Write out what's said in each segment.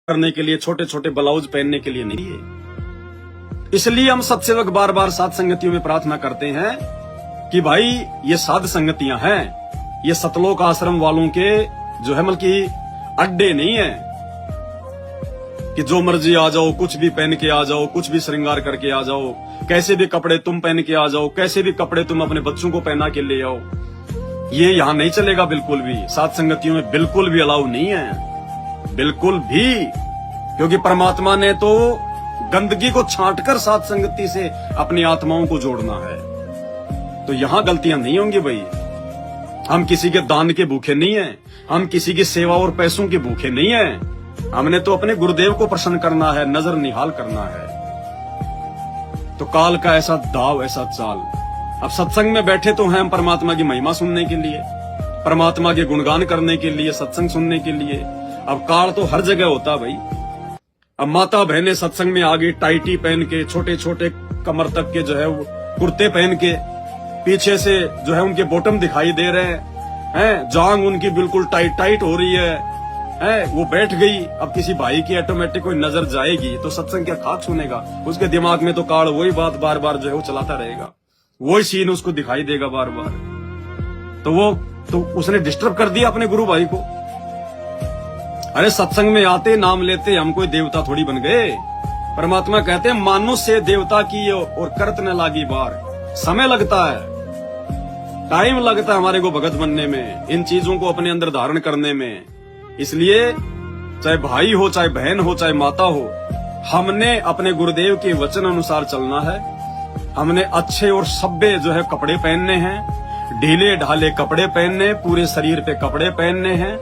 करने के लिए, छोटे छोटे ब्लाउज पहनने के लिए नहीं है। इसलिए हम सत्सेवक बार बार साध संगतियों में प्रार्थना करते हैं कि भाई ये साध संगतियां हैं, ये सतलोक आश्रम वालों के जो है बल्कि अड्डे नहीं है कि जो मर्जी आ जाओ, कुछ भी पहन के आ जाओ, कुछ भी श्रृंगार करके आ जाओ, कैसे भी कपड़े तुम पहन के आ जाओ, कैसे भी कपड़े तुम अपने बच्चों को पहना के ले आओ। ये यहाँ नहीं चलेगा बिल्कुल भी, साध संगतियों में बिल्कुल भी अलाउ नहीं है, बिल्कुल भी। क्योंकि परमात्मा ने तो गंदगी को छांटकर साध संगति से अपनी आत्माओं को जोड़ना है, तो यहां गलतियां नहीं होंगी भाई। हम किसी के दान के भूखे नहीं हैं, हम किसी की सेवा और पैसों के भूखे नहीं हैं। हमने तो अपने गुरुदेव को प्रसन्न करना है, नजर निहाल करना है। तो काल का ऐसा दाव, ऐसा चाल। अब सत्संग में बैठे तो हैं हम परमात्मा की महिमा सुनने के लिए, परमात्मा के गुणगान करने के लिए, सत्संग सुनने के लिए। अब काल तो हर जगह होता भाई। अब माता बहनें सत्संग में आगे टाइटी पहन के, छोटे छोटे कमर तक के जो है वो कुर्ते पहन के, पीछे से जो है उनके बॉटम दिखाई दे रहे हैं, जांग उनकी बिल्कुल टाइट टाइट हो रही है, वो बैठ गई। अब किसी भाई की ऑटोमेटिक कोई नजर जाएगी तो सत्संग क्या खाक सुनेगा? उसके दिमाग में तो काल वही बात बार बार जो है वो चलाता रहेगा, वही सीन उसको दिखाई देगा बार बार। तो उसने डिस्टर्ब कर दिया अपने गुरु भाई को। अरे सत्संग में आते, नाम लेते, हम कोई देवता थोड़ी बन गए। परमात्मा कहते हैं मानुष से देवता की और करत न लागी बार। समय लगता है, टाइम लगता है हमारे को भगत बनने में, इन चीजों को अपने अंदर धारण करने में। इसलिए चाहे भाई हो, चाहे बहन हो, चाहे माता हो, हमने अपने गुरुदेव के वचन अनुसार चलना है। हमने अच्छे और सभ्य जो है कपड़े पहनने हैं, ढीले ढाले कपड़े पहनने, पूरे शरीर पे कपड़े पहनने हैं।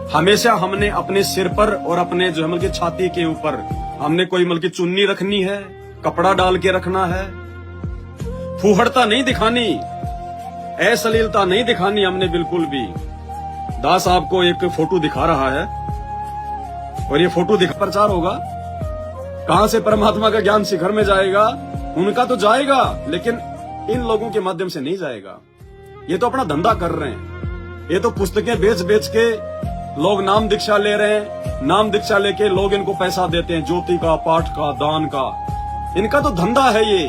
हमेशा हमने अपने सिर पर और अपने जो है मतलब छाती के ऊपर हमने कोई मतलब चुन्नी रखनी है, कपड़ा डाल के रखना है। फूहड़ता नहीं दिखानी, अश्लीलता नहीं दिखानी हमने बिल्कुल भी। दास आपको एक फोटो दिखा रहा है और ये फोटो प्रचार होगा। कहां से परमात्मा का ज्ञान शिखर में जाएगा? उनका तो जाएगा, लेकिन इन लोगों के माध्यम से नहीं जाएगा। ये तो अपना धंधा कर रहे हैं, ये तो पुस्तकें बेच बेच के लोग नाम दीक्षा ले रहे हैं। नाम दीक्षा लेके लोग इनको पैसा देते हैं, ज्योति का, पाठ का, दान का। इनका तो धंधा है ये।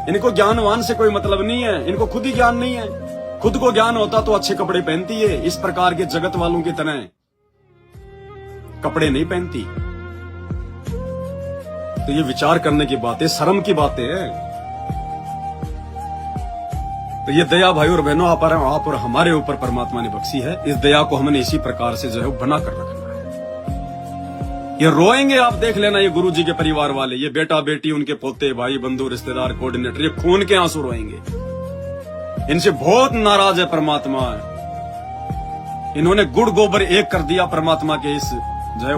इनको ज्ञानवान से कोई मतलब नहीं है, इनको खुद ही ज्ञान नहीं है। खुद को ज्ञान होता तो अच्छे कपड़े पहनती है, इस प्रकार के जगत वालों की तरह कपड़े नहीं पहनती। तो ये विचार करने की बात है, शर्म की बातें हैं। तो ये दया भाई और बहनों आप और हमारे ऊपर परमात्मा ने बख्शी है। इस दया को हमने इसी प्रकार से जो है बना कर रखना है। ये रोएंगे, आप देख लेना, ये गुरु जी के परिवार वाले, ये बेटा बेटी, उनके पोते, भाई बंधु, रिश्तेदार, कोऑर्डिनेटर, ये खून के आंसू रोएंगे। इनसे बहुत नाराज है परमात्मा। इन्होंने गुड़ गोबर एक कर दिया परमात्मा के इस जो है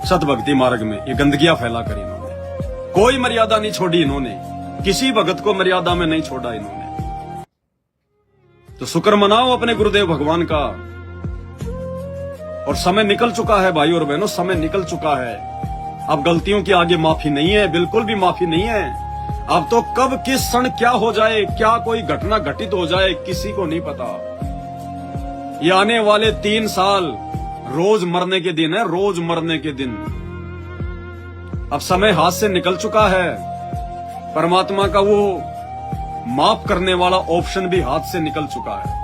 सत भक्ति मार्ग में। ये गंदगियां फैला कर इन्होंने कोई मर्यादा नहीं छोड़ी, इन्होंने किसी भगत को मर्यादा में नहीं छोड़ा इन्होंने। तो शुक्र मनाओ अपने गुरुदेव भगवान का। और समय निकल चुका है भाई और बहनों, समय निकल चुका है। अब गलतियों की आगे माफी नहीं है, बिल्कुल भी माफी नहीं है। अब तो कब किस क्षण क्या हो जाए, क्या कोई घटना घटित हो जाए, किसी को नहीं पता। ये आने वाले 3 साल रोज मरने के दिन है, रोज मरने के दिन। अब समय हाथ से निकल चुका है। परमात्मा का वो माफ करने वाला ऑप्शन भी हाथ से निकल चुका है।